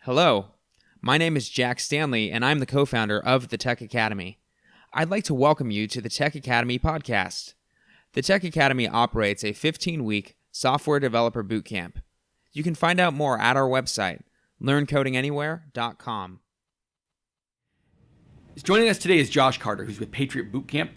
Hello, my name is Jack Stanley, and I'm the co-founder of the Tech Academy. I'd like to welcome you to the Tech Academy podcast. The Tech Academy operates a 15-week software developer bootcamp. You can find out more at our website, learncodinganywhere.com. Joining us today is Josh Carter, who's with Patriot Boocamp.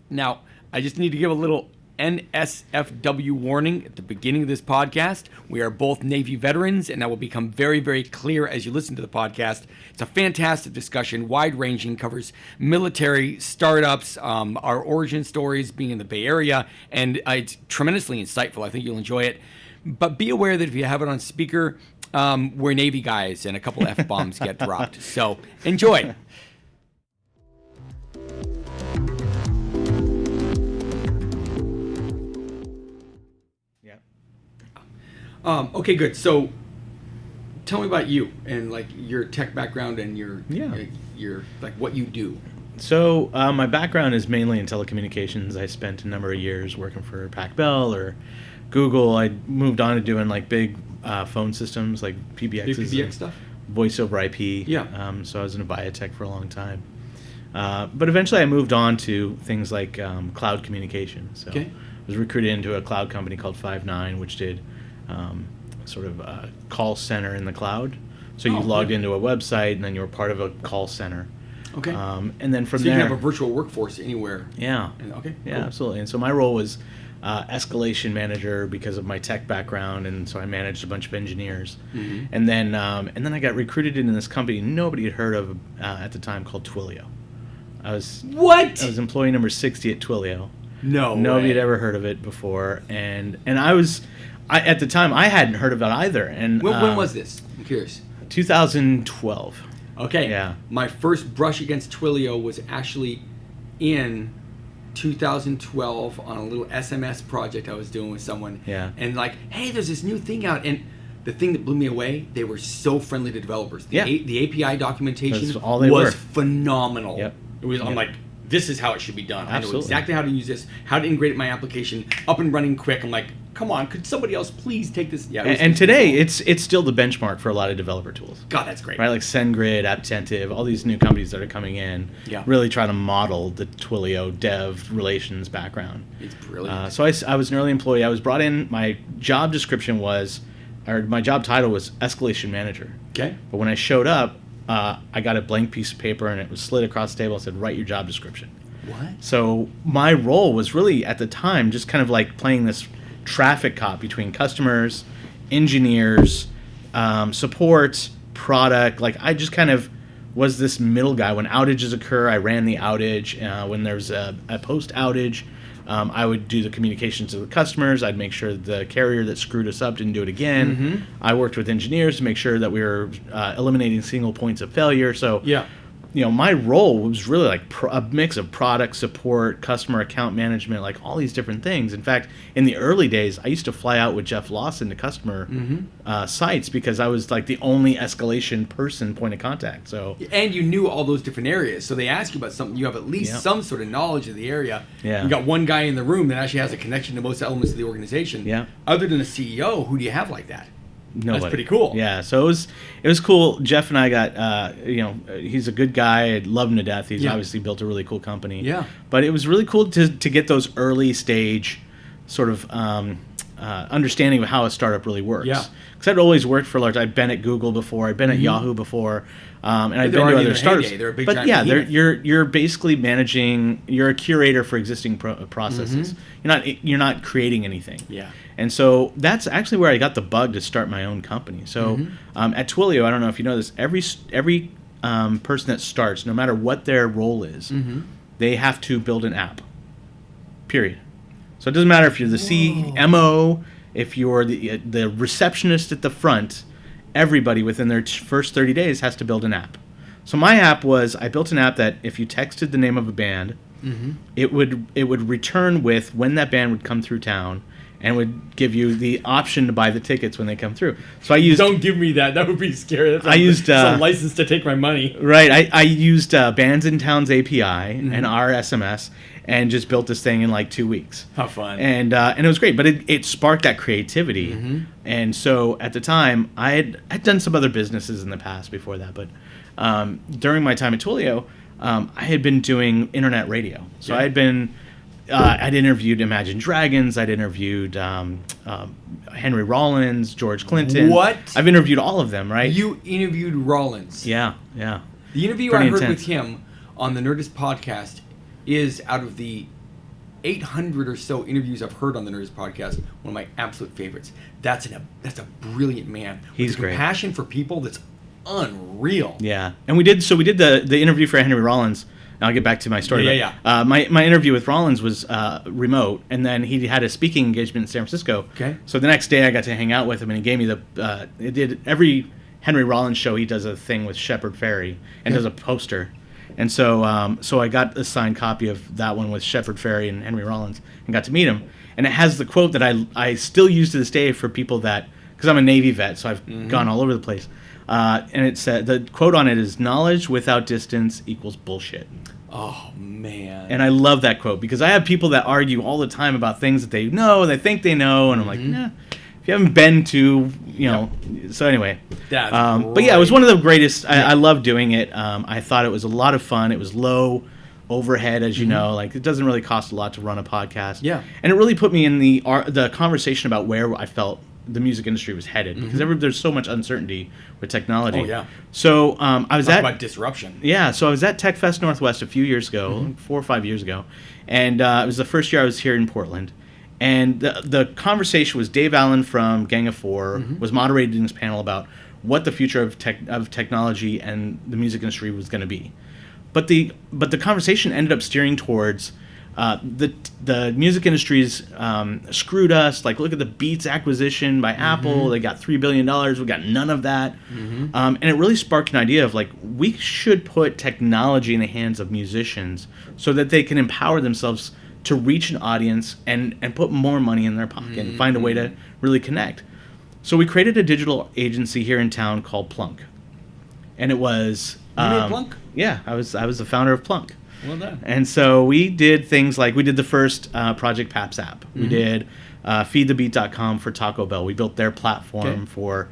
Now, I just need to give a little NSFW warning at the beginning of this podcast. We are both Navy veterans, and that will become very, very clear as you listen to the podcast. It's a fantastic discussion, wide-ranging, covers military, startups, our origin stories, being in the Bay Area, and it's tremendously insightful. I think you'll enjoy it. But be aware that if you have it on speaker, we're Navy guys, and a couple F-bombs get dropped. So enjoy. Okay, good. So, tell me about you and like your tech background and your like what you do. So, my background is mainly in telecommunications. I spent a number of years working for Pac Bell or Google. I moved on to doing like big phone systems like PBXs, Big PBX stuff, voice over IP. Yeah. So I was in biotech for a long time. But eventually, I moved on to things like cloud communication. So, I was recruited into a cloud company called Five9, which did sort of a call center in the cloud. So you logged into a website and then you were part of a call center. Okay. And then from there, you there, can have a virtual workforce anywhere. Yeah. Okay. Yeah, cool. Absolutely. And so my role was escalation manager because of my tech background, and so I managed a bunch of engineers. Mm-hmm. And then I got recruited into this company nobody had heard of at the time called Twilio. I was employee number 60 at Twilio. Nobody had ever heard of it before, and at the time, I hadn't heard of it either. And when was this? I'm curious. 2012. Okay. Yeah. My first brush against Twilio was actually in 2012 on a little SMS project I was doing with someone. Yeah. And like, hey, there's this new thing out. And the thing that blew me away, they were so friendly to developers. The API documentation was phenomenal. Yep. I'm like, this is how it should be done. Absolutely. I know exactly how to use this, how to integrate it in my application, up and running quick. I'm like, come on, could somebody else please take this? Yeah. And today, it's still the benchmark for a lot of developer tools. God, that's great. Right, like SendGrid, Apptentive, all these new companies that are coming in, really trying to model the Twilio dev relations background. It's brilliant. So I was an early employee. I was brought in. My job description my job title was escalation manager. Okay. But when I showed up, I got a blank piece of paper and it was slid across the table and said, write your job description. What? So my role was really, at the time, just kind of like playing this traffic cop between customers, engineers, support, product. Like I just kind of was this middle guy. When outages occur, I ran the outage. When there's a post outage, I would do the communications to the customers. I'd make sure the carrier that screwed us up didn't do it again. Mm-hmm. I worked with engineers to make sure that we were eliminating single points of failure. So my role was really like a mix of product support, customer account management, like all these different things. In fact, in the early days, I used to fly out with Jeff Lawson to customer sites because I was like the only escalation point of contact. So and you knew all those different areas. So they ask you about something, you have at least some sort of knowledge of the area. Yeah. You got one guy in the room that actually has a connection to most elements of the organization. Yeah. Other than a CEO, who do you have like that? Nobody. That's pretty cool. Yeah, so it was cool. Jeff and I got, he's a good guy. I love him to death. He's obviously built a really cool company. Yeah. But it was really cool to get those early stage sort of understanding of how a startup really works. Yeah. Because I'd always worked for large. I'd been at Google before. I'd been at Yahoo before. And I'd been to other startups. But yeah, you're basically managing. You're a curator for existing processes. You're not creating anything. Yeah. And so that's actually where I got the bug to start my own company. So at Twilio, I don't know if you know this, every person that starts, no matter what their role is, they have to build an app. Period. So it doesn't matter if you're the CMO, if you're the receptionist at the front. Everybody within their first 30 days has to build an app. So my app was, I built an app that if you texted the name of a band, it would return with when that band would come through town, and would give you the option to buy the tickets when they come through. So I used. Don't give me that. That would be scary. That's some license to take my money. Right. I used Bands in Town's API and our SMS, and just built this thing in like 2 weeks. How fun. And it was great, but it sparked that creativity. And so at the time, I'd done some other businesses in the past before that, but during my time at Twilio, I had been doing internet radio. So I had been, I'd interviewed Imagine Dragons, I'd interviewed Henry Rollins, George Clinton. What? I've interviewed all of them, right? You interviewed Rollins. Yeah. The interview Pretty I heard intense. with him on the Nerdist podcast is, out of the 800 or so interviews I've heard on the Nerdist podcast, one of my absolute favorites. That's a brilliant man. He's with great. Compassion for people that's unreal. Yeah, and we did the interview for Henry Rollins. And I'll get back to my story. Yeah. My interview with Rollins was remote, and then he had a speaking engagement in San Francisco. Okay. So the next day I got to hang out with him, and he gave me it did every Henry Rollins show. He does a thing with Shepard Fairey and does a poster, and so I got a signed copy of that one with Shepard Fairey and Henry Rollins, and got to meet him. And it has the quote that I still use to this day for people that, because I'm a Navy vet, so I've gone all over the place. And it said, the quote on it is, "Knowledge without distance equals bullshit." Oh, man. And I love that quote, because I have people that argue all the time about things that they know, they think they know, and I'm like, nah, if you haven't been to, So anyway, That's but yeah, it was one of the greatest. I love doing it. I thought it was a lot of fun. It was low overhead, as you know, like it doesn't really cost a lot to run a podcast. Yeah. And it really put me in the conversation about where I felt the music industry was headed, because there's so much uncertainty with technology. Oh, yeah. So I was Talk about disruption. Yeah, so I was at Tech Fest Northwest a few years ago, 4 or 5 years ago, and it was the first year I was here in Portland. And the conversation was Dave Allen from Gang of Four was moderating this panel about what the future of technology and the music industry was going to be. But the conversation ended up steering towards the music industry's screwed us. Like, look at the Beats acquisition by Apple. They got $3 billion. We got none of that. And it really sparked an idea of, like, we should put technology in the hands of musicians so that they can empower themselves to reach an audience and put more money in their pocket and find a way to really connect. So we created a digital agency here in town called Plunk. And it was... You made Plunk? Yeah, I was the founder of Plunk. Well done. And so we did things like, we did the first Project Paps app. We did feedthebeat.com for Taco Bell. We built their platform for,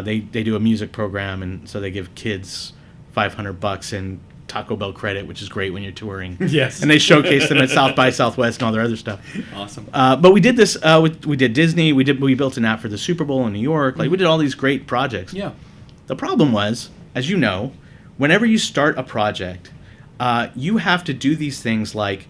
they do a music program, and so they give kids $500 in Taco Bell credit, which is great when you're touring. Yes. And they showcase them at South by Southwest and all their other stuff. Awesome. But we did this, we did Disney, we built an app for the Super Bowl in New York. Like, we did all these great projects. Yeah. The problem was, as you know, whenever you start a project, you have to do these things like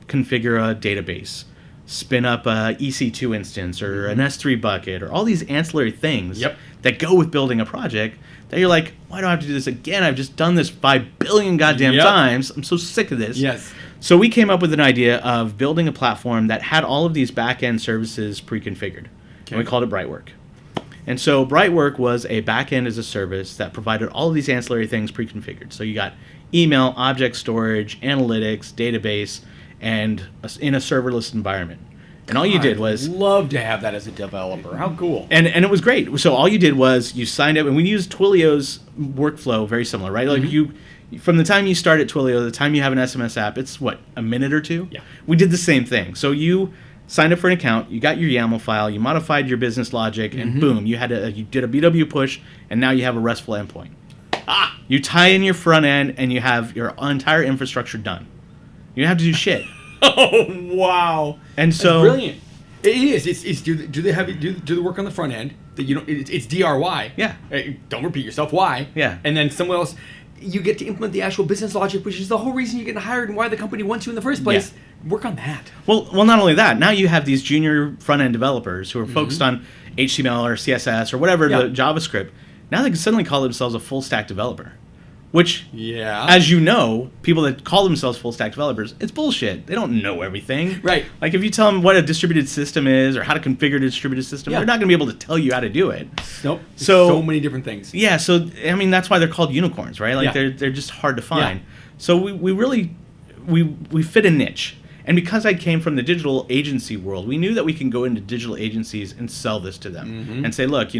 configure a database, spin up a EC2 instance or an S3 bucket, or all these ancillary things that go with building a project that you're like, why do I have to do this again? I've just done this 5 billion goddamn times. I'm so sick of this. Yes. So we came up with an idea of building a platform that had all of these back-end services pre-configured. And we called it Brightwork. And so Brightwork was a back-end as a service that provided all of these ancillary things pre-configured. So you got email, object storage, analytics, database, and in a serverless environment. And all you did was... I'd love to have that as a developer. How cool. And it was great. So all you did was you signed up, and we used Twilio's workflow, very similar, right? Like from the time you start at Twilio, the time you have an SMS app, it's what, a minute or two? Yeah. We did the same thing. So you signed up for an account, you got your YAML file, you modified your business logic, and boom, you did a BW push, and now you have a RESTful endpoint. You tie in your front end, and you have your entire infrastructure done. You don't have to do shit. Oh, wow. And so... That's brilliant. It is. It's do they have you do the work on the front end that you don't? It's DRY. Yeah. Don't repeat yourself. Why? Yeah. And then someone else, you get to implement the actual business logic, which is the whole reason you're getting hired and why the company wants you in the first place. Yeah. Work on that. Well, not only that. Now you have these junior front end developers who are focused on HTML or CSS or whatever the JavaScript. Now they can suddenly call themselves a full stack developer. Which, as you know, people that call themselves full stack developers, it's bullshit. They don't know everything. Right. Like, if you tell them what a distributed system is or how to configure a distributed system, they're not going to be able to tell you how to do it. Nope. So many different things. Yeah, so, I mean, that's why they're called unicorns, right? Like, they're just hard to find. Yeah. So we really, we fit a niche. And because I came from the digital agency world, we knew that we can go into digital agencies and sell this to them and say, look,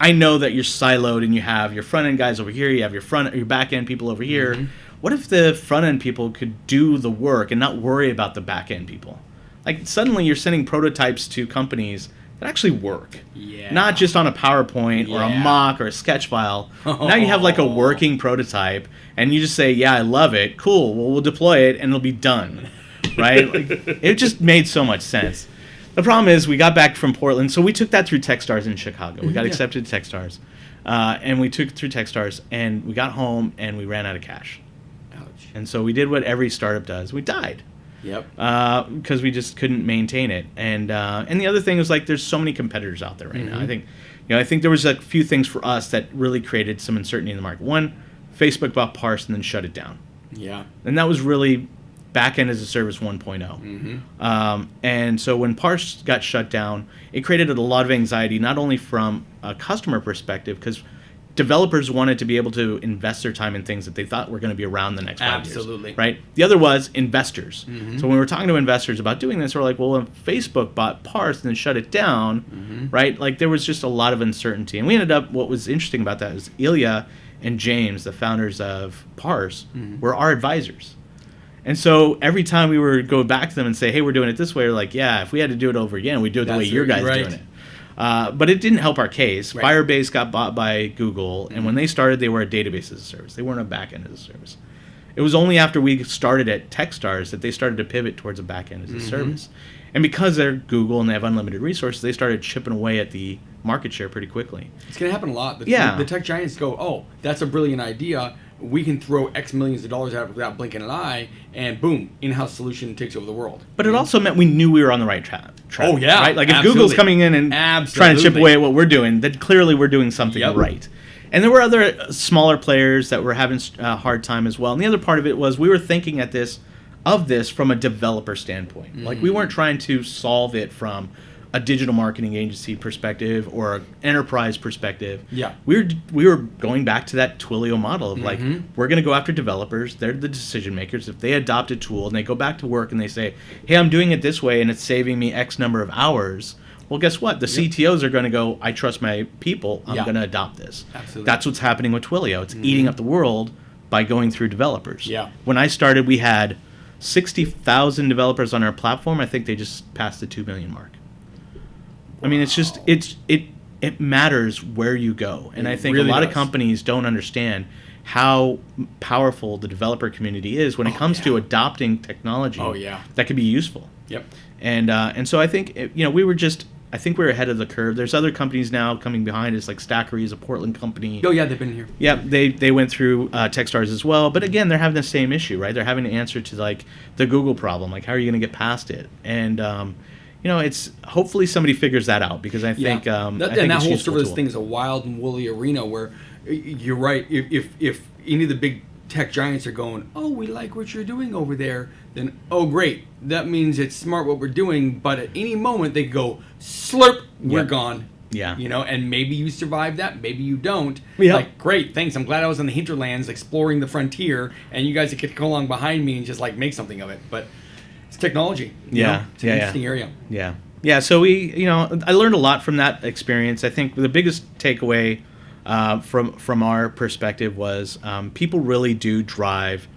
I know that you're siloed and you have your front end guys over here, you have your back end people over here. what if the front end people could do the work and not worry about the back end people? Like suddenly you're sending prototypes to companies that actually work. Yeah. Not just on a PowerPoint or a mock or a sketch file. Now you have like a working prototype and you just say, yeah, I love it. Cool. Well, we'll deploy it and it'll be done. Right? Like, it just made so much sense. The problem is we got back from Portland. So we took that through Techstars in Chicago. We got accepted to Techstars. And we took it through Techstars and we got home and we ran out of cash. Ouch. And so we did what every startup does. We died. Yep. Because we just couldn't maintain it, and the other thing is like there's so many competitors out there right now. I think there was a few things for us that really created some uncertainty in the market. One, Facebook bought Parse and then shut it down. Yeah. And that was really backend as a service 1.0. And so when Parse got shut down, it created a lot of anxiety, not only from a customer perspective, because developers wanted to be able to invest their time in things that they thought were going to be around the next 5 years. Absolutely. Right? The other was investors. So when we were talking to investors about doing this, we're like, well, if Facebook bought Parse and then shut it down, right? Like there was just a lot of uncertainty. And we ended up, what was interesting about that is Ilya and James, the founders of Parse, were our advisors. And so every time we were go back to them and say, hey, we're doing it this way, they're like, yeah, if we had to do it over again, we'd do it the way your guys are doing it. But it didn't help our case. Right. Firebase got bought by Google, and when they started, they were a database as a service. They weren't a backend as a service. It was only after we started at Techstars that they started to pivot towards a backend as a service. And because they're Google and they have unlimited resources, they started chipping away at the market share pretty quickly. It's going to happen a lot. The tech giants go, oh, that's a brilliant idea. We can throw X millions of dollars at it without blinking an eye, and boom, in-house solution takes over the world. But it also meant we knew we were on the right track. Oh, yeah. Right? Like if Google's coming in and trying to chip away at what we're doing, then clearly we're doing something right. And there were other smaller players that were having a hard time as well. And the other part of it was we were thinking of this from a developer standpoint. Like we weren't trying to solve it from a digital marketing agency perspective or an enterprise perspective. Yeah. We were going back to that Twilio model of like, we're going to go after developers. They're the decision makers. If they adopt a tool and they go back to work and they say, hey, I'm doing it this way and it's saving me X number of hours, well, guess what? The CTOs are going to go, I trust my people. I'm going to adopt this. Absolutely. That's what's happening with Twilio. It's eating up the world by going through developers. Yeah. When I started, we had 60,000 developers on our platform. I think they just passed the 2 million mark. I mean, it's just it matters where you go, and I think really a lot of companies don't understand how powerful the developer community is when it comes to adopting technology that can be useful. Yep. And so I think we were ahead of the curve. There's other companies now coming behind us, like Stackery is a Portland company. Oh yeah, they've been here. Yeah, they went through Techstars as well, but again, they're having the same issue, right? They're having to answer to like the Google problem, like how are you going to get past it? And it's hopefully somebody figures that out because I think that whole serverless thing is a wild and woolly arena where you're right. If any of the big tech giants are going, oh, we like what you're doing over there, then oh great, that means it's smart what we're doing. But at any moment they go slurp, we're gone. Yeah. And maybe you survive that, maybe you don't. Yep. Like, great, thanks. I'm glad I was in the hinterlands exploring the frontier, and you guys could come along behind me and just like make something of it. But it's technology. It's an interesting area. Yeah. So I learned a lot from that experience. I think the biggest takeaway from our perspective was people really do drive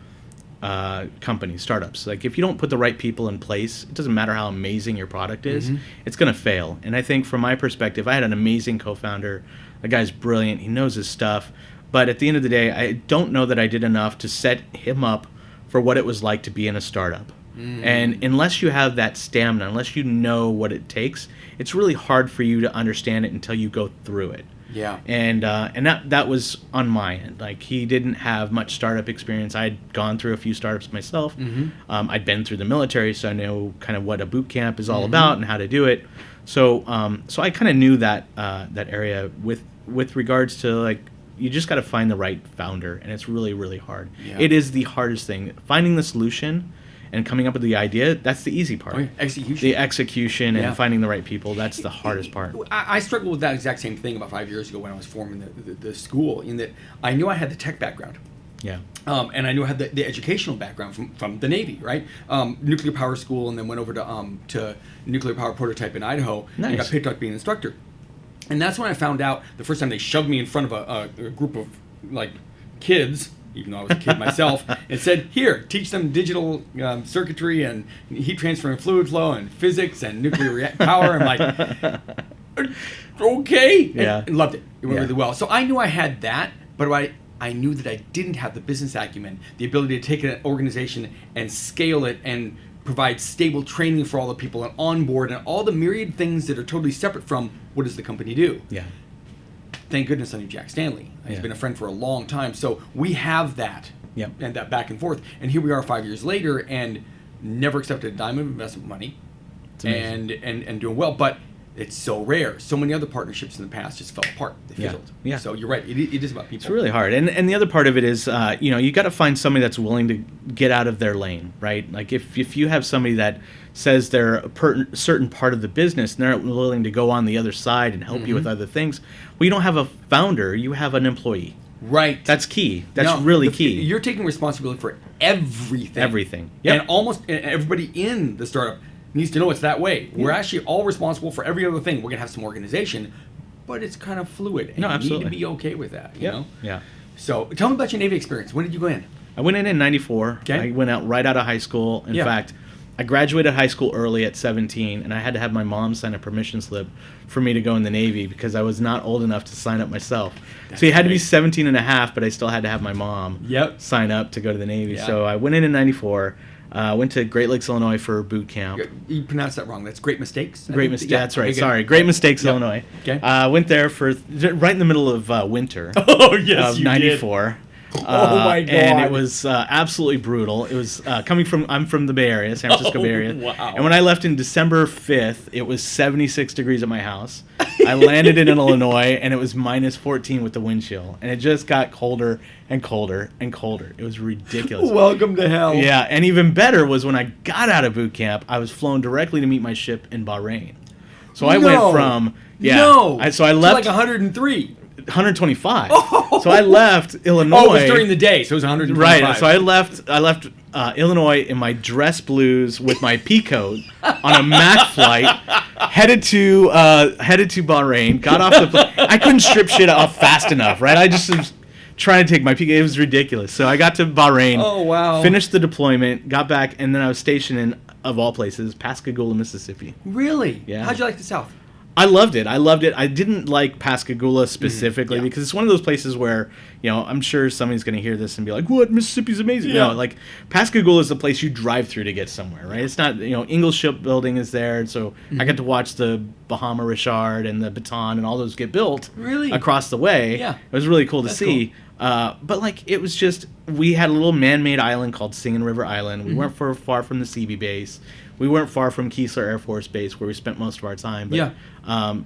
companies, startups. Like if you don't put the right people in place, it doesn't matter how amazing your product is, it's going to fail. And I think from my perspective, I had an amazing co-founder. The guy's brilliant. He knows his stuff. But at the end of the day, I don't know that I did enough to set him up for what it was like to be in a startup. And unless you have that stamina, unless you know what it takes, it's really hard for you to understand it until you go through it. Yeah. And that was on my end. Like he didn't have much startup experience. I'd gone through a few startups myself. I'd been through the military, so I know kind of what a boot camp is all about and how to do it. So I kind of knew that area with regards to like you just got to find the right founder, and it's really, really hard. Yeah. It is the hardest thing. Finding the solution and coming up with the idea, that's the easy part. Execution. The execution and finding the right people, that's the hardest part. I struggled with that exact same thing about 5 years ago when I was forming the school, in that I knew I had the tech background. Yeah. And I knew I had the educational background from the Navy, right? Nuclear power school, and then went over to nuclear power prototype in Idaho. Nice. And got picked up to be an instructor. And that's when I found out the first time they shoved me in front of a group of like kids, even though I was a kid myself, and said, here, teach them digital circuitry and heat transfer and fluid flow and physics and nuclear power. I'm like, okay. Yeah. And loved it. It went really well. So I knew I had that, but I knew that I didn't have the business acumen, the ability to take an organization and scale it and provide stable training for all the people and onboard and all the myriad things that are totally separate from what does the company do. Yeah. Thank goodness I knew Jack Stanley. He's been a friend for a long time. So we have that and that back and forth. And here we are 5 years later and never accepted a dime of investment money and doing well. But it's so rare. So many other partnerships in the past just fell apart. They fizzled. Yeah. So you're right. It is about people. It's really hard. And the other part of it is, you got to find somebody that's willing to get out of their lane, right? Like if you have somebody that says they're a certain part of the business and they're willing to go on the other side and help you with other things, well, you don't have a founder, you have an employee. Right. That's key. That's really key. You're taking responsibility for everything. Everything. Yep. And almost everybody in the startup needs to know it's that way. We're actually all responsible for every other thing. We're going to have some organization, but it's kind of fluid. And absolutely. You need to be okay with that, you know? Yeah. So tell me about your Navy experience. When did you go in? I went in 94. Okay. I went out right out of high school. In fact, I graduated high school early at 17, and I had to have my mom sign a permission slip for me to go in the Navy because I was not old enough to sign up myself. So you had to be 17 and a half, but I still had to have my mom sign up to go to the Navy. Yeah. So I went in 94. Went to Great Lakes, Illinois for boot camp. You pronounced that wrong. That's Great Mistakes? That's right. Sorry. Great Mistakes, Illinois. Okay. Went there for right in the middle of winter of 94. Oh my God. And it was absolutely brutal. It was I'm from the Bay Area, San Francisco Bay Area. Wow. And when I left in December 5th, it was 76 degrees at my house. I landed in Illinois and it was minus 14 with the wind chill. And it just got colder and colder and colder. It was ridiculous. Welcome to hell. Yeah, and even better was when I got out of boot camp, I was flown directly to meet my ship in Bahrain. So I went from I left like 103. 125. So I left Illinois. Oh, it was during the day, so it was 125. Right. So I left Illinois in my dress blues with my pea coat on a Mac flight, headed to Bahrain. Got off the plane. I couldn't strip shit off fast enough. Right. I just was trying to take my pea. It was ridiculous. So I got to Bahrain. Oh wow. Finished the deployment. Got back, and then I was stationed in, of all places, Pascagoula, Mississippi. Really? Yeah. How'd you like the South? I loved it. I didn't like Pascagoula specifically because it's one of those places where, I'm sure somebody's going to hear this and be like, what? Mississippi's amazing. Yeah. No, like Pascagoula is the place you drive through to get somewhere, right? It's not, Ingalls Shipbuilding is there. So I got to watch the Bahama Richard and the Baton and all those get built across the way. Yeah. It was really cool to see. Cool. But it was just, we had a little man-made island called Singing River Island. We weren't far from the CB base. We weren't far from Keesler Air Force Base, where we spent most of our time. But,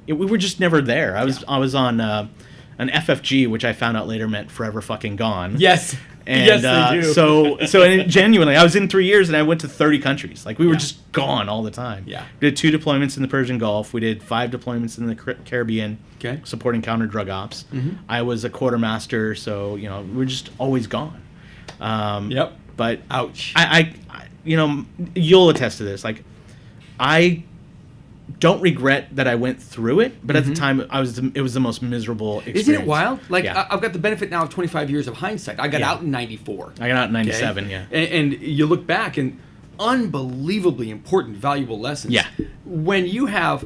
we were just never there. I was on an FFG, which I found out later meant forever fucking gone. Yes. And, yes, they do. So genuinely, I was in 3 years and I went to 30 countries. We were just gone all the time. Yeah. We did 2 deployments in the Persian Gulf. We did 5 deployments in the Caribbean. Okay. Supporting counter drug ops. Mm-hmm. I was a quartermaster, so we were just always gone. But ouch. I you'll attest to this. I don't regret that I went through it, but at the time, it was the most miserable experience. Isn't it wild? I've got the benefit now of 25 years of hindsight. I got out in 94. I got out in 97, And you look back and unbelievably important, valuable lessons. Yeah. When you have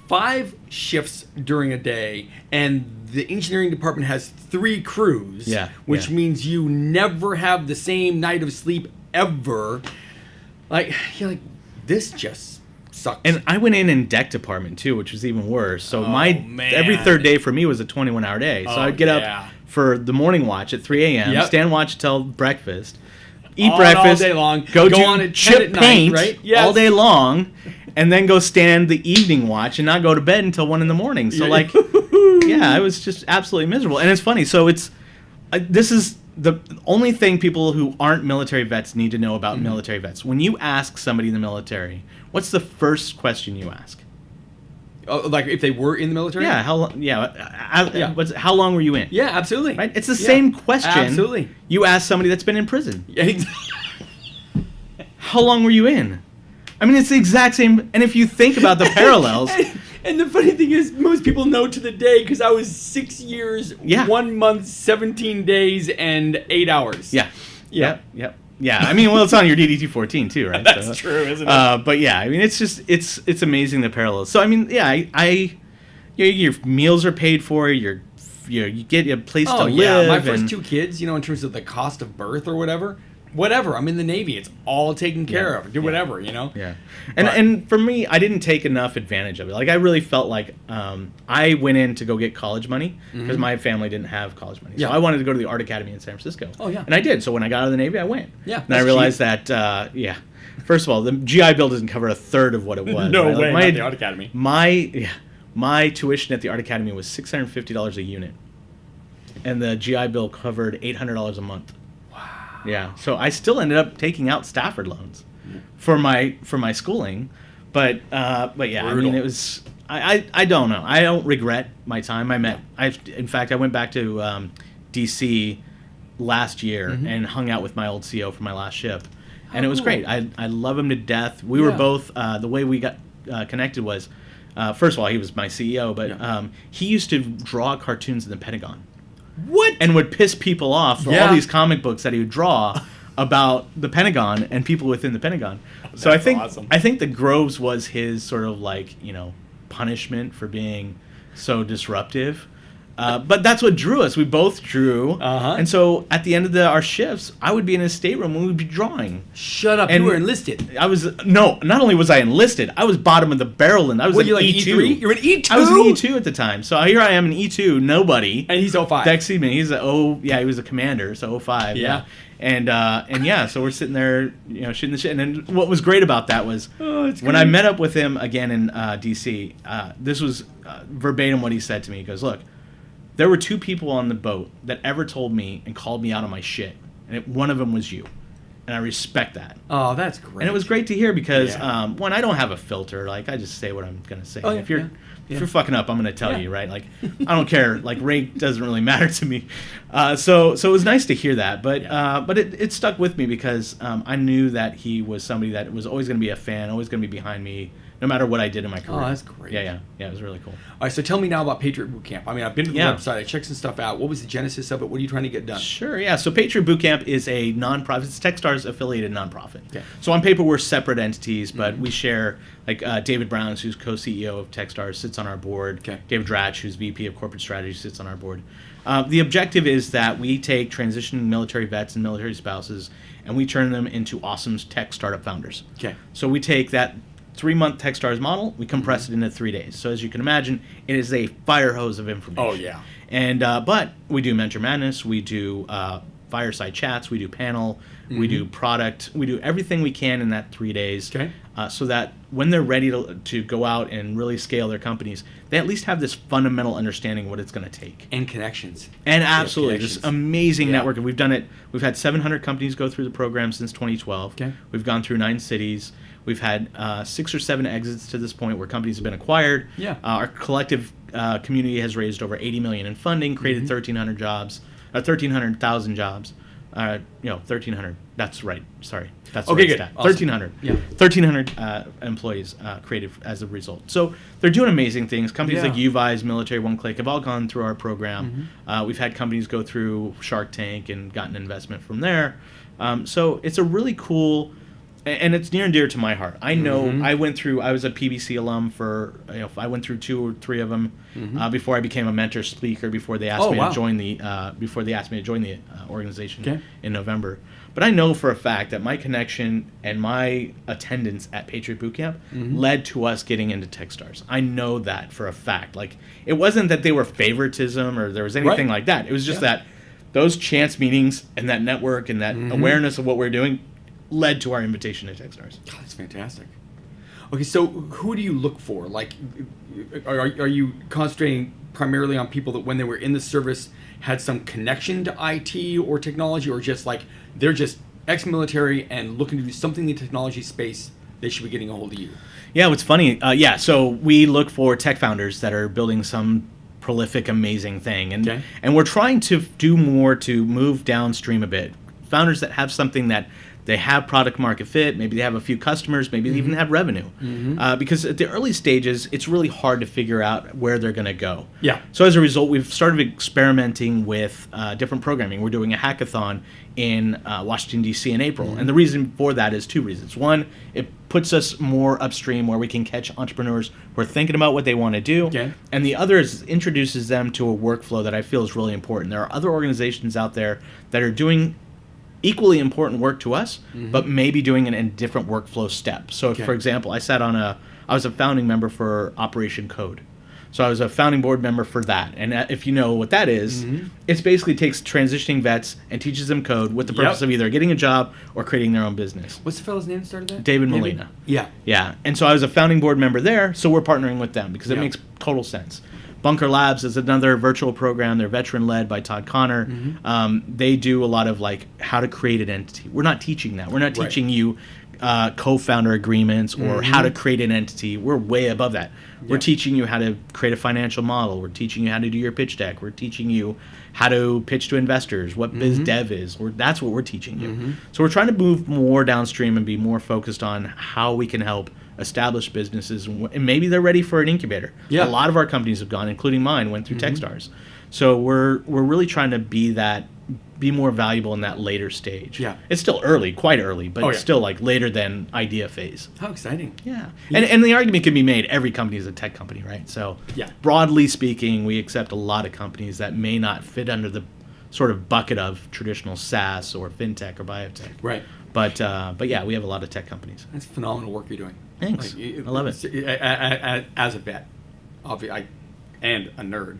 5 shifts during a day and the engineering department has 3 crews, which means you never have the same night of sleep ever. You're like, this just sucks. And I went in deck department too, which was even worse. So every third day for me was a 21-hour day. So I'd get up for the morning watch at 3 a.m., stand watch till breakfast, eat breakfast, all day long, go on do at chip 10 at paint night, right? Yes. all day long, and then go stand the evening watch and not go to bed until 1 in the morning. So I was just absolutely miserable. And it's funny. So this is the only thing people who aren't military vets need to know about military vets. When you ask somebody in the military, what's the first question you ask? Oh, if they were in the military? Yeah. How long were you in? Yeah, absolutely. Right? It's the same question. Absolutely. You ask somebody that's been in prison. Yeah, How long were you in? I mean, it's the exact same. And if you think about the parallels, And the funny thing is, most people know to the day because I was 6 years, 1 month, 17 days, and 8 hours. Yeah. I mean, well, it's on your DD-214 too, right? That's true, isn't it? But yeah, I mean, it's amazing the parallels. So I mean, yeah, your meals are paid for. You get a place to live. My first 2 kids, in terms of the cost of birth or whatever, I'm in the Navy. It's all taken care of. Do whatever, Yeah. And for me, I didn't take enough advantage of it. Like, I really felt like I went in to go get college money because my family didn't have college money. So I wanted to go to the Art Academy in San Francisco. Oh, yeah. And I did. So when I got out of the Navy, I went. Yeah. And I realized that, first of all, the GI Bill doesn't cover a third of what it was. No right? way, like not the Art Academy. My tuition at the Art Academy was $650 a unit. And the GI Bill covered $800 a month. Yeah, so I still ended up taking out Stafford loans for my schooling, but yeah, Brutal. I mean, it was I don't know. I don't regret my time. In fact, I went back to DC last year and hung out with my old CO for my last ship, and it was great. I love him to death. We were both the way we got connected was first of all, he was my CEO, but he used to draw cartoons in the Pentagon. What? And would piss people off for all these comic books that he would draw about the Pentagon and people within the Pentagon. So I think awesome. I think the Groves was his sort of like, punishment for being so disruptive. But that's what drew us. We both drew. And so at the end of our shifts, I would be in his stateroom and we'd be drawing. Shut up. And you were enlisted. I was, not only was I enlisted, I was bottom of the barrel. And I was you an like E2. E3? You're an E2? I was an E2 at the time. So here I am, an E2, nobody. And he's 05. Dexy me. He's he was a commander, so 05. Yeah. And so we're sitting there, shooting the shit. And then what was great about that was when I met up with him again in DC, this was verbatim what he said to me. He goes, look, there were 2 people on the boat that ever told me and called me out on my shit. And one of them was you. And I respect that. Oh, that's great. And it was great to hear because, one, I don't have a filter. Like, I just say what I'm going to say. If you're fucking up, I'm going to tell you, right? Like, I don't care. Like, rank doesn't really matter to me. So it was nice to hear that. But it stuck with me because I knew that he was somebody that was always going to be a fan, always going to be behind me, no matter what I did in my career. Oh, that's great. Yeah, it was really cool. All right, so tell me now about Patriot Bootcamp. I mean, I've been to the website. I checked some stuff out. What was the genesis of it? What are you trying to get done? Sure, yeah. So Patriot Boocamp is a nonprofit. It's Techstars affiliated nonprofit. Okay. So on paper, we're separate entities, but we share, like David Browns, who's co-CEO of Techstars, sits on our board. Okay. David Dratch, who's VP of Corporate Strategy, sits on our board. The objective is that we take transitioning military vets and military spouses, and we turn them into awesome tech startup founders. Okay. So we take that 3-month Techstars model, we compress it into 3 days. So as you can imagine, it is a fire hose of information. Oh, yeah. And but we do Mentor Madness, we do fireside chats, we do panel, we do product, we do everything we can in that 3 days. Okay. So that when they're ready to go out and really scale their companies, they at least have this fundamental understanding of what it's going to take. And connections. And absolutely, connections. just amazing network. And we've done it. We've had 700 companies go through the program since 2012. Okay. We've gone through 9 cities. We've had 6 or 7 exits to this point where companies have been acquired. Yeah. Our collective community has raised over $80 million in funding, created 1,300 jobs, 1,300,000 jobs. 1,300. That's right. Sorry. That's okay. Right Good. Stat. Awesome. 1,300. Yeah. 1,300 employees created as a result. So they're doing amazing things. Companies like Uvise, Military One Click have all gone through our program. We've had companies go through Shark Tank and gotten investment from there. So it's a really cool. And it's near and dear to my heart. I know I was a PBC alum I went through 2 or 3 of them before I became a mentor speaker, before they asked me to join the organization in November. But I know for a fact that my connection and my attendance at Patriot Boocamp led to us getting into Techstars. I know that for a fact. Like, it wasn't that they were favoritism or there was anything like that. It was just that those chance meetings and that network and that awareness of what we're doing led to our invitation to Techstars. God, that's fantastic. Okay, so who do you look for? Like, are you concentrating primarily on people that when they were in the service had some connection to IT or technology, or just like they're just ex-military and looking to do something in the technology space, they should be getting a hold of you? Yeah, what's funny, so we look for tech founders that are building some prolific, amazing thing. And we're trying to do more to move downstream a bit. Founders that have something that they have product market fit, maybe they have a few customers, maybe they even have revenue. Because at the early stages, it's really hard to figure out where they're going to go. Yeah. So as a result, we've started experimenting with different programming. We're doing a hackathon in Washington, D.C. in April. And the reason for that is two reasons. One, it puts us more upstream where we can catch entrepreneurs who are thinking about what they want to do. Okay. And the other is introduces them to a workflow that I feel is really important. There are other organizations out there that are doing equally important work to us, but maybe doing it in a different workflow step. So, for example, I was a founding member for Operation Code. So I was a founding board member for that. And if you know what that is, it basically takes transitioning vets and teaches them code with the purpose of either getting a job or creating their own business. What's the fellow's name that started that? David Molina. Yeah. Yeah. And so I was a founding board member there, so we're partnering with them because it makes total sense. Bunker Labs is another virtual program. They're veteran-led by Todd Connor. They do a lot of like how to create an entity. We're not teaching that. We're not teaching you co-founder agreements or how to create an entity. We're way above that. We're teaching you how to create a financial model. We're teaching you how to do your pitch deck. We're teaching you how to pitch to investors, what biz dev is. That's what we're teaching you. So we're trying to move more downstream and be more focused on how we can help established businesses, and maybe they're ready for an incubator. A lot of our companies have gone, including mine, went through Techstars. So we're really trying to be more valuable in that later stage. It's still early, quite early, but it's still like later than idea phase. How exciting. And the argument can be made, every company is a tech company, right? So broadly speaking, we accept a lot of companies that may not fit under the sort of bucket of traditional SaaS or fintech or biotech. Right. But yeah, we have a lot of tech companies. That's phenomenal work you're doing. Thanks. I love it. As a vet, and a nerd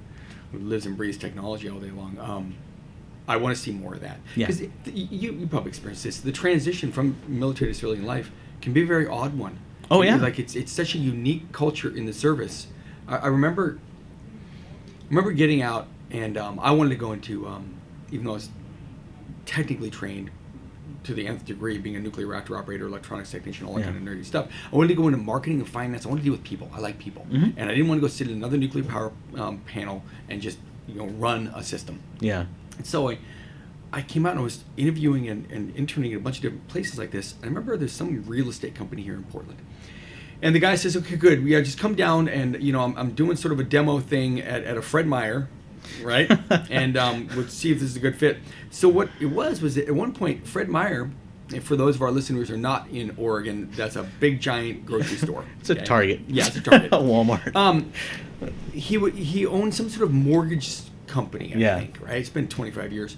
who lives and breathes technology all day long, I want to see more of that. Because you probably experienced this. The transition from military to civilian life can be a very odd one. Oh, yeah. Like it's such a unique culture in the service. I remember getting out, and I wanted to go into, even though I was technically trained to the nth degree, being a nuclear reactor operator, electronics technician, all that kind of nerdy stuff. I wanted to go into marketing and finance. I wanted to deal with people. I like people. And I didn't want to go sit in another nuclear power panel and just run a system. Yeah. And so I came out and I was interviewing and interning at a bunch of different places like this. And I remember there's some real estate company here in Portland. And the guy says, okay, good. Yeah, just come down and, I'm doing sort of a demo thing at a Fred Meyer, right? And we'll see if this is a good fit. So what it was that at one point, Fred Meyer, and for those of our listeners who are not in Oregon, that's a big, giant grocery store. It's a Target. Yeah, it's a Target. A Walmart. He owned some sort of mortgage company, I think, right? It's been 25 years.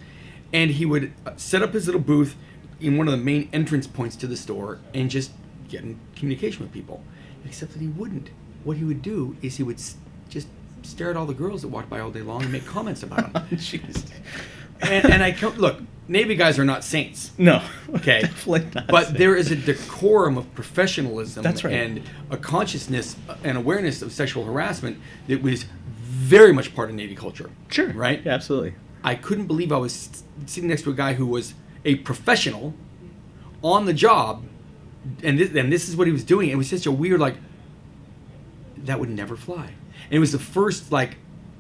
And he would set up his little booth in one of the main entrance points to the store and just get in communication with people. Except that he wouldn't. What he would do is he would just stare at all the girls that walked by all day long and make comments about them. Jeez. And I look, Navy guys are not saints. No. Okay. Definitely not. But there is a decorum of professionalism. That's right. And a consciousness and awareness of sexual harassment that was very much part of Navy culture. Sure. Right? Yeah, absolutely. I couldn't believe I was sitting next to a guy who was a professional on the job, and this is what he was doing. It was such a weird, that would never fly. And it was the first,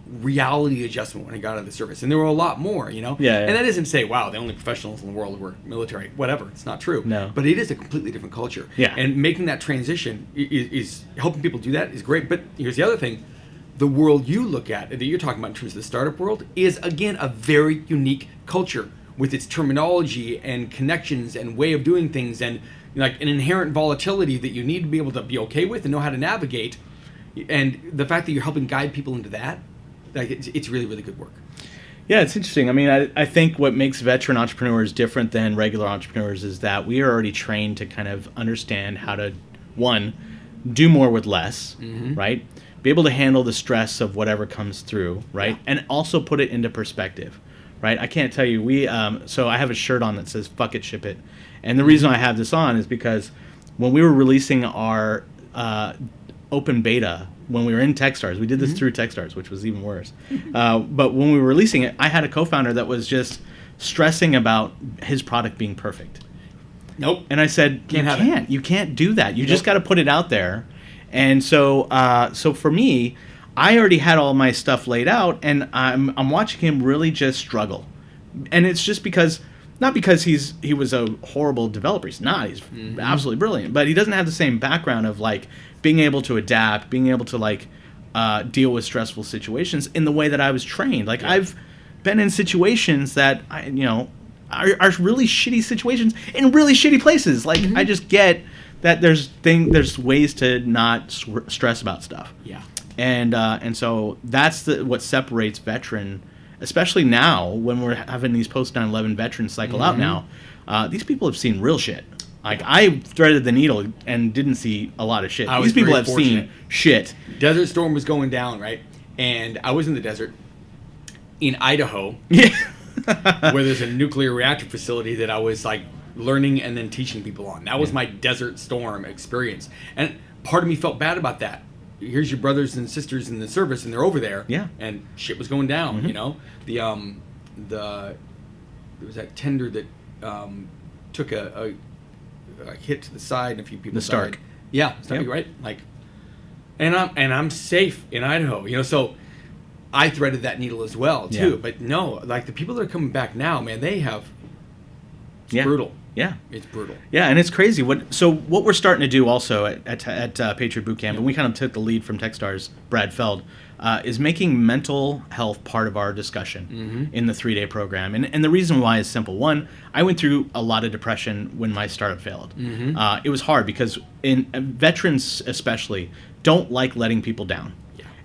reality adjustment when I got out of the service. And there were a lot more, Yeah. And that isn't to say, wow, the only professionals in the world were military. Whatever. It's not true. No. But it is a completely different culture. Yeah. And making that transition is helping people do that is great. But here's the other thing. The world you look at, that you're talking about in terms of the startup world, is, again, a very unique culture with its terminology and connections and way of doing things and an inherent volatility that you need to be able to be okay with and know how to navigate. And the fact that you're helping guide people into that, it's really, really good work. Yeah, it's interesting. I mean, I think what makes veteran entrepreneurs different than regular entrepreneurs is that we are already trained to kind of understand how to, one, do more with less, right? Be able to handle the stress of whatever comes through, right? And also put it into perspective, right? I can't tell you, so I have a shirt on that says, fuck it, ship it. And the reason I have this on is because when we were releasing our open beta, when we were in Techstars, we did this through Techstars, which was even worse. But when we were releasing it, I had a co-founder that was just stressing about his product being perfect. Nope. And I said, you can't do that. You just got to put it out there. And so for me, I already had all my stuff laid out, and I'm watching him really just struggle. And it's just because Not because he was a horrible developer. He's not. He's absolutely brilliant. But he doesn't have the same background of like being able to adapt, being able to like deal with stressful situations in the way that I was trained. Like I've been in situations that are really shitty situations in really shitty places. Like I just get that there's ways to not stress about stuff. Yeah. And so that's what separates veteran. Especially now, when we're having these post 9/11 veterans cycle out now, these people have seen real shit. Like, I threaded the needle and didn't see a lot of shit. These people have seen shit. Desert Storm was going down, right? And I was in the desert in Idaho, where there's a nuclear reactor facility that I was, like, learning and then teaching people on. That was my Desert Storm experience. And part of me felt bad about that. Here's your brothers and sisters in the service, and they're over there. Yeah. And shit was going down. You know, there was that tender that took a hit to the side, and a few people. The Stark. Died. Yeah, Stark, right? Like, and I'm safe in Idaho. You know, so I threaded that needle as well too. Yeah. But no, like the people that are coming back now, man, they have. It's brutal. Yeah, it's brutal. Yeah, and it's crazy. What we're starting to do also at Patriot Boocamp, and we kind of took the lead from Techstars, Brad Feld, is making mental health part of our discussion in the 3-day program. And the reason why is simple. One, I went through a lot of depression when my startup failed. It was hard because veterans especially don't like letting people down.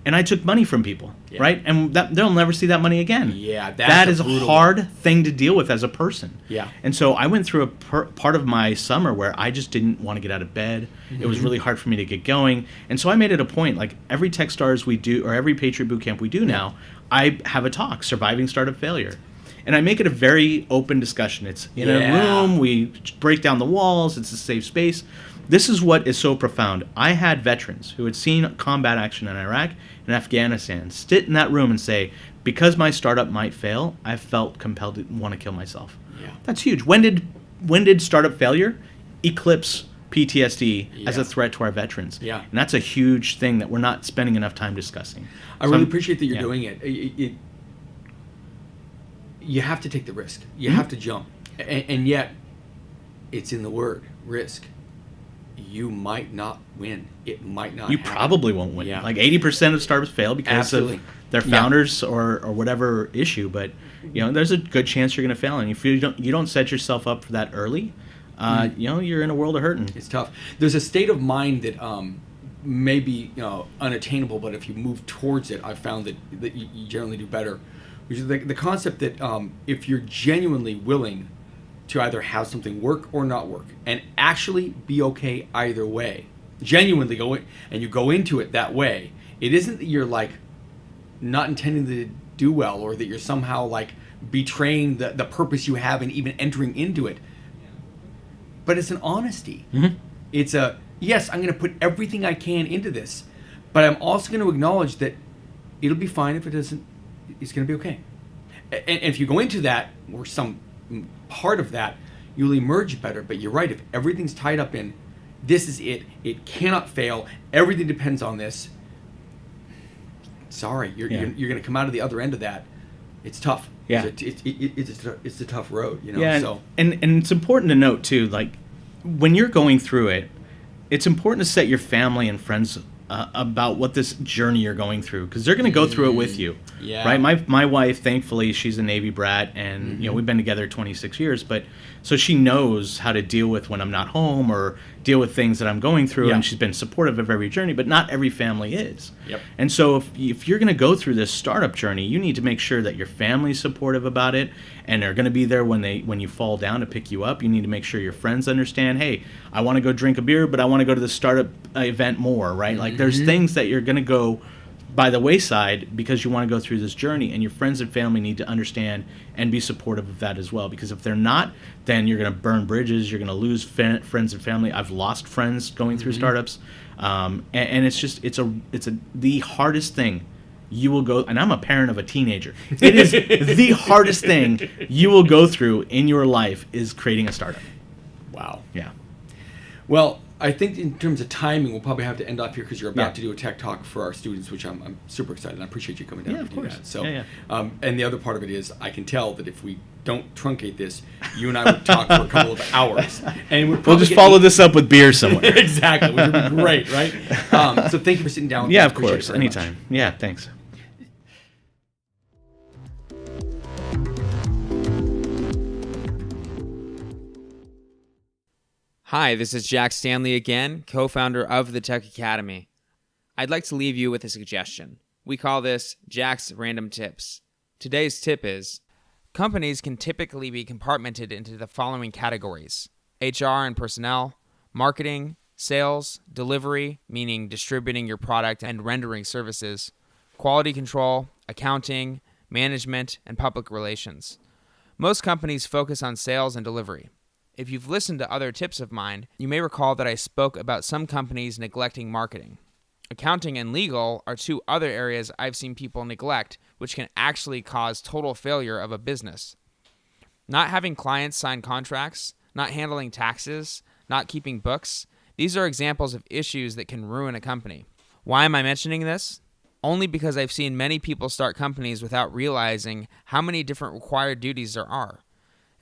And I took money from people, right? And they'll never see that money again. Yeah, that is a hard thing to deal with as a person. Yeah. And so I went through a part of my summer where I just didn't want to get out of bed. It was really hard for me to get going. And so I made it a point, like every Techstars we do, or every Patriot Bootcamp we do now, I have a talk, Surviving Startup Failure. And I make it a very open discussion. It's in a room, we break down the walls, it's a safe space. This is what is so profound. I had veterans who had seen combat action in Iraq and Afghanistan sit in that room and say, because my startup might fail, I felt compelled to want to kill myself. Yeah. That's huge. When did startup failure eclipse PTSD as a threat to our veterans? Yeah. And that's a huge thing that we're not spending enough time discussing. I really appreciate that you're doing it. You have to take the risk. You have to jump. And yet, it's in the word, risk. You might not win. It might not. You happen. Probably won't win. Yeah. Like 80% of startups fail because of their founders or whatever issue. But there's a good chance you're going to fail, and if you don't set yourself up for that early, you're in a world of hurting. It's tough. There's a state of mind that may be unattainable, but if you move towards it, I've found that you generally do better. Which is the concept that if you're genuinely willing to either have something work or not work, and actually be okay either way, genuinely go in, and you go into it that way, it isn't that you're like not intending to do well, or that you're somehow like betraying the purpose you have and even entering into it, but it's an honesty. It's a, yes, I'm going to put everything I can into this, but I'm also going to acknowledge that it'll be fine if it doesn't. It's going to be okay. And if you go into that, or some part of that, you'll emerge better. But you're right, if everything's tied up in, this is it cannot fail, everything depends on this, sorry, you're going to come out of the other end of that. It's tough. Yeah. It's a tough road, Yeah, so. And it's important to note, too, like, when you're going through it, it's important to set your family and friends about what this journey you're going through, because they're going to go through it with you. Yeah. Right. My wife, thankfully, she's a Navy brat, and we've been together 26 years, but so she knows how to deal with when I'm not home or deal with things that I'm going through, and she's been supportive of every journey. But not every family is. Yep. And so if you're going to go through this startup journey, you need to make sure that your family's supportive about it, and they're going to be there when you fall down to pick you up. You need to make sure your friends understand, hey, I want to go drink a beer, but I want to go to the startup event more, right? Like there's things that you're going to go by the wayside because you want to go through this journey, and your friends and family need to understand and be supportive of that as well, because if they're not, then you're going to burn bridges, you're going to lose friends and family. I've lost friends going through startups, and it's just the hardest thing you will go, and I'm a parent of a teenager, it is the hardest thing you will go through in your life is creating a startup. Wow. Yeah. Well, I think in terms of timing, we'll probably have to end off here because you're about to do a tech talk for our students, which I'm super excited. I appreciate you coming down to do that. So, and the other part of it is I can tell that if we don't truncate this, you and I would talk for a couple of hours. And we'll just follow this up with beer somewhere. Exactly, which would be great, right? So thank you for sitting down with me. Yeah, of course. Anytime. Much. Yeah, thanks. Hi, this is Jack Stanley again, co-founder of the Tech Academy. I'd like to leave you with a suggestion. We call this Jack's Random Tips. Today's tip is, companies can typically be compartmented into the following categories: HR and personnel, marketing, sales, delivery, meaning distributing your product and rendering services, quality control, accounting, management, and public relations. Most companies focus on sales and delivery. If you've listened to other tips of mine, you may recall that I spoke about some companies neglecting marketing. Accounting and legal are two other areas I've seen people neglect, which can actually cause total failure of a business. Not having clients sign contracts, not handling taxes, not keeping books, these are examples of issues that can ruin a company. Why am I mentioning this? Only because I've seen many people start companies without realizing how many different required duties there are.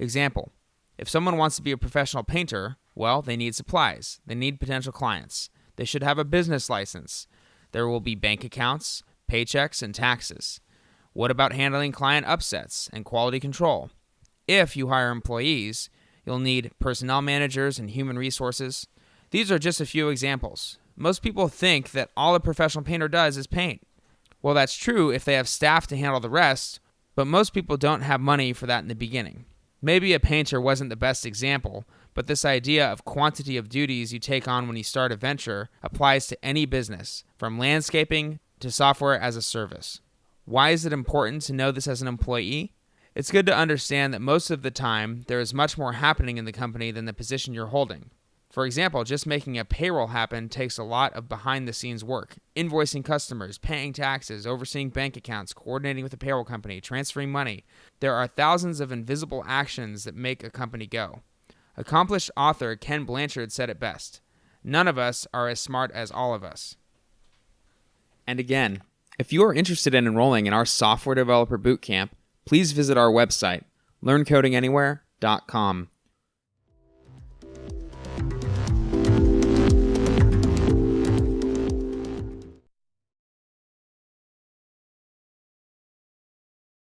Example: if someone wants to be a professional painter, well, they need supplies. They need potential clients. They should have a business license. There will be bank accounts, paychecks, and taxes. What about handling client upsets and quality control? If you hire employees, you'll need personnel managers and human resources. These are just a few examples. Most people think that all a professional painter does is paint. Well, that's true if they have staff to handle the rest, but most people don't have money for that in the beginning. Maybe a painter wasn't the best example, but this idea of quantity of duties you take on when you start a venture applies to any business, from landscaping to software as a service. Why is it important to know this as an employee? It's good to understand that most of the time, there is much more happening in the company than the position you're holding. For example, just making a payroll happen takes a lot of behind-the-scenes work. Invoicing customers, paying taxes, overseeing bank accounts, coordinating with a payroll company, transferring money. There are thousands of invisible actions that make a company go. Accomplished author Ken Blanchard said it best: "None of us are as smart as all of us." And again, if you are interested in enrolling in our Software Developer Bootcamp, please visit our website, learncodinganywhere.com.